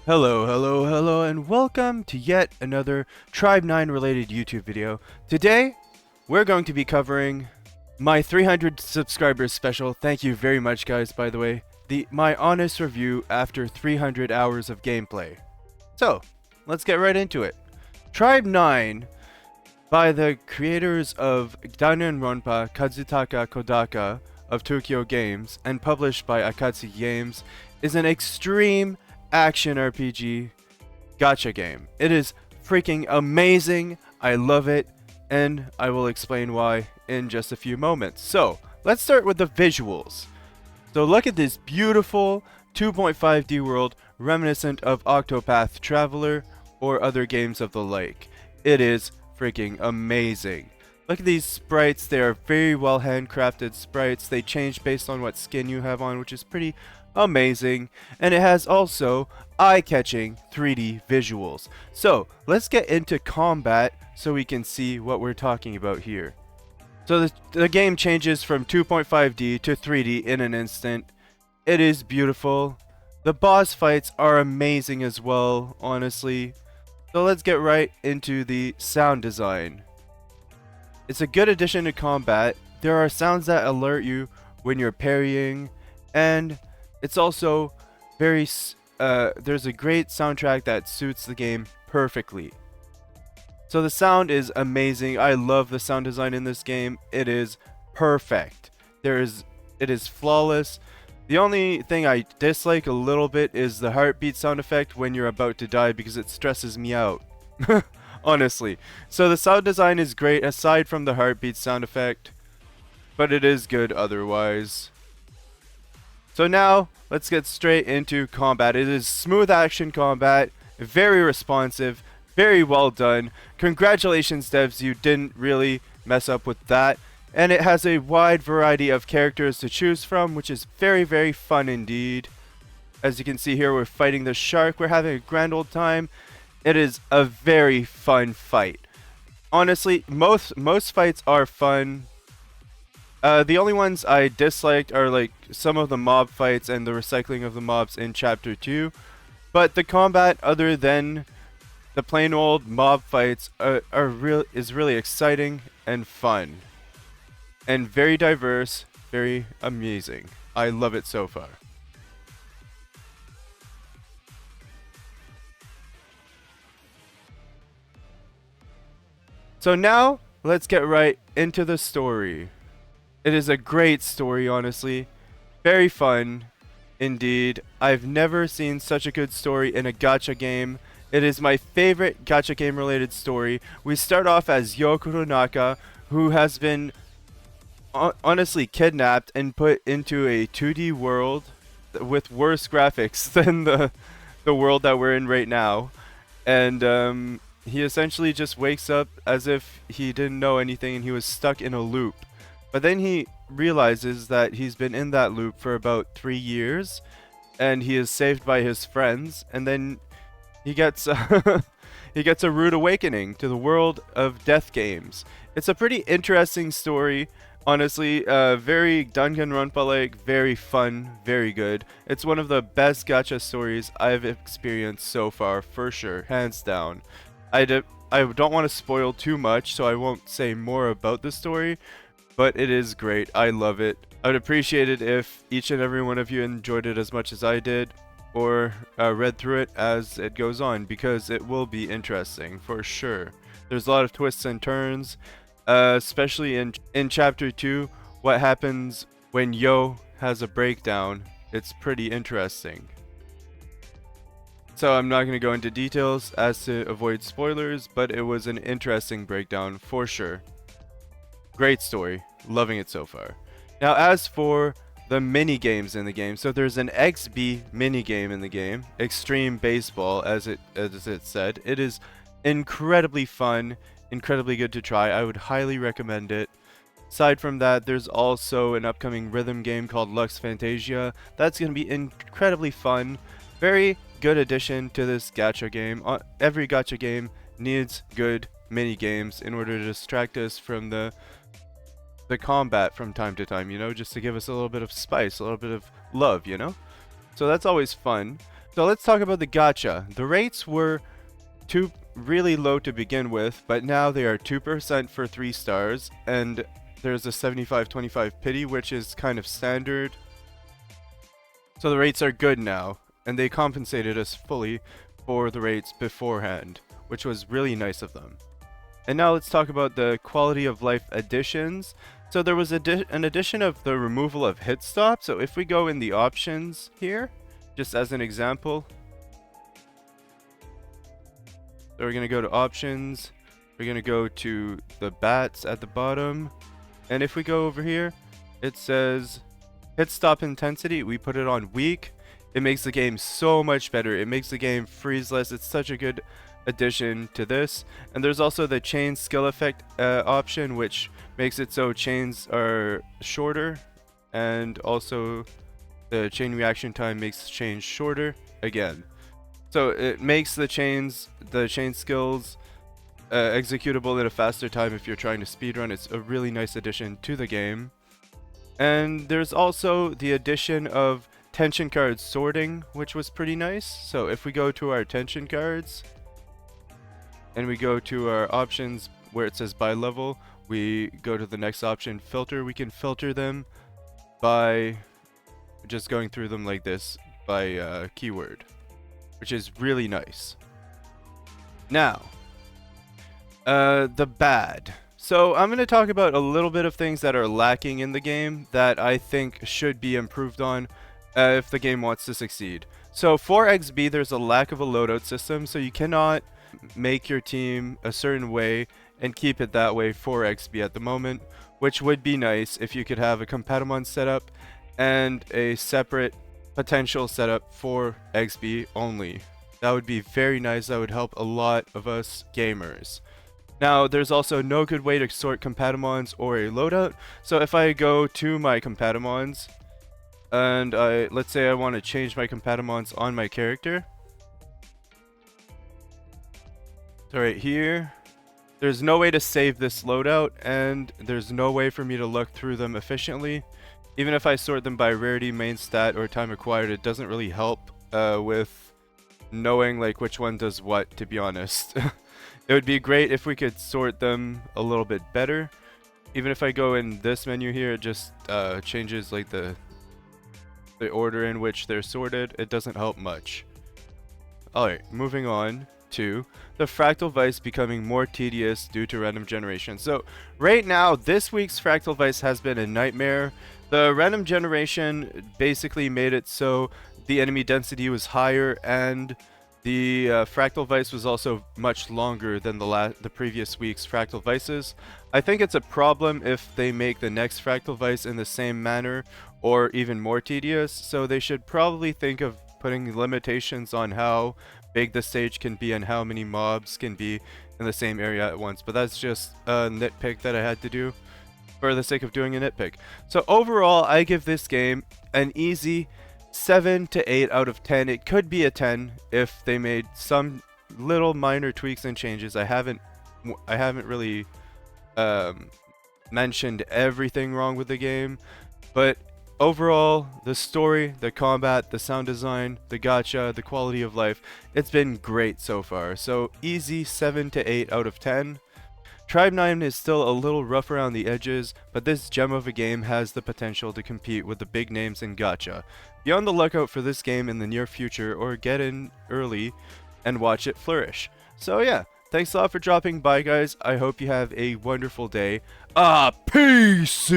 Hello, hello, hello, and welcome to yet another Tribe 9 related YouTube video. Today, we're going to be covering my 300 subscribers special. Thank you very much, guys, by the way. My honest review after 300 hours of gameplay. So, let's get right into it. Tribe 9, by the creators of Danganronpa Kazutaka Kodaka of Tokyo Games, and published by Akatsuki Games, is an extreme action RPG gacha game. It is freaking amazing. I love it, and I will explain why in just a few moments. So, let's start with the visuals. So look at this beautiful 2.5D world reminiscent of Octopath Traveler or other games of the like. It is freaking amazing. Look at these sprites. They are very well handcrafted sprites. They change based on what skin you have on, which is pretty amazing. And it has also eye-catching 3D visuals. So let's get into combat so we can see what we're talking about here. So the game changes from 2.5D to 3D in an instant. It is beautiful. The boss fights are amazing as well, honestly. So let's get right into the sound design. It's a good addition to combat. There are sounds that alert you when you're parrying, and it's also there's a great soundtrack that suits the game perfectly. So the sound is amazing. I love the sound design in this game. It is perfect. It is flawless. The only thing I dislike a little bit is the heartbeat sound effect when you're about to die, because it stresses me out. Honestly. So the sound design is great aside from the heartbeat sound effect, but it is good otherwise. So now let's get straight into combat. It is smooth action combat, very responsive, very well done. Congratulations, devs, you didn't really mess up with that. And it has a wide variety of characters to choose from, which is very, very fun indeed. As you can see here, we're fighting the shark. We're having a grand old time. It is a very fun fight. Honestly, most fights are fun. The only ones I disliked are like some of the mob fights and the recycling of the mobs in Chapter 2. But the combat, other than the plain old mob fights, is really exciting and fun. And very diverse, very amazing. I love it so far. So now, let's get right into the story. It is a great story, honestly. Very fun, indeed. I've never seen such a good story in a gacha game. It is my favorite gacha game related story. We start off as Yoko Naka, who has been honestly kidnapped and put into a 2D world with worse graphics than the world that we're in right now. And he essentially just wakes up as if he didn't know anything and he was stuck in a loop. But then he realizes that he's been in that loop for about 3 years, and he is saved by his friends, and then he gets he gets a rude awakening to the world of death games. It's a pretty interesting story, honestly. Very Danganronpa-like, very fun, very good. It's one of the best gacha stories I've experienced so far, for sure, hands down. I don't want to spoil too much, so I won't say more about the story, but it is great. I love it. I would appreciate it if each and every one of you enjoyed it as much as I did, or read through it as it goes on, because it will be interesting for sure. There's a lot of twists and turns, especially in Chapter 2, what happens when Yo has a breakdown. It's pretty interesting. So I'm not going to go into details as to avoid spoilers, but it was an interesting breakdown for sure. Great story. Loving it so far. Now, as for the mini games in the game, so there's an XB mini game in the game, Extreme Baseball, as it said. It is incredibly fun, incredibly good to try. I would highly recommend it. Aside from that, there's also an upcoming rhythm game called Lux Fantasia. That's going to be incredibly fun. Very good addition to this gacha game. Every gacha game needs good mini games in order to distract us from the combat from time to time, you know, just to give us a little bit of spice, a little bit of love, you know? So that's always fun. So let's talk about the gacha. The rates were really low to begin with, but now they are 2% for 3 stars, and there's a 75-25 pity, which is kind of standard. So the rates are good now, and they compensated us fully for the rates beforehand, which was really nice of them. And now let's talk about the quality of life additions. So there was an addition of the removal of hit stop. So if we go in the options here, just as an example, so we're going to go to options, we're going to go to the bats at the bottom, and if we go over here, it says hit stop intensity. We put it on weak. It makes the game so much better. It makes the game freeze less. It's such a good addition to this. And there's also the chain skill effect option, which makes it so chains are shorter, and also the chain reaction time makes chains shorter again. So it makes the chain skills executable in a faster time if you're trying to speedrun. It's a really nice addition to the game. And there's also the addition of tension card sorting, which was pretty nice. So if we go to our tension cards and we go to our options where it says by level, we go to the next option, filter. We can filter them by just going through them like this by keyword, which is really nice. Now, the bad. So I'm going to talk about a little bit of things that are lacking in the game that I think should be improved on if the game wants to succeed. So for XB, there's a lack of a loadout system, so you cannot make your team a certain way and keep it that way for XB at the moment, which would be nice if you could have a Compatible setup and a separate potential setup for XB only. That would be very nice. That would help a lot of us gamers. Now, there's also no good way to sort Compatimons or a loadout. So if I go to my Compatimons and let's say I want to change my Compatimons on my character. So right here, there's no way to save this loadout, and there's no way for me to look through them efficiently. Even if I sort them by rarity, main stat, or time acquired, it doesn't really help with knowing like which one does what, to be honest. It would be great if we could sort them a little bit better. Even if I go in this menu here, it just changes like the order in which they're sorted. It doesn't help much. Alright, moving on to the Fractal Vice becoming more tedious due to random generation. So right now, this week's Fractal Vice has been a nightmare. The random generation basically made it so the enemy density was higher, and the Fractal Vice was also much longer than the previous week's Fractal Vices. I think it's a problem if they make the next Fractal Vice in the same manner or even more tedious, so they should probably think of putting limitations on how big the stage can be and how many mobs can be in the same area at once. But that's just a nitpick that I had to do for the sake of doing a nitpick. So overall, I give this game an easy 7 to 8 out of 10. It could be a 10 if they made some little minor tweaks and changes. I haven't really mentioned everything wrong with the game, but overall, the story, the combat, the sound design, the gacha, the quality of life, it's been great so far. So easy 7 to 8 out of 10. Tribe 9 is still a little rough around the edges, but this gem of a game has the potential to compete with the big names in gacha. Be on the lookout for this game in the near future, or get in early and watch it flourish. So yeah, thanks a lot for dropping by, guys. I hope you have a wonderful day. Peace!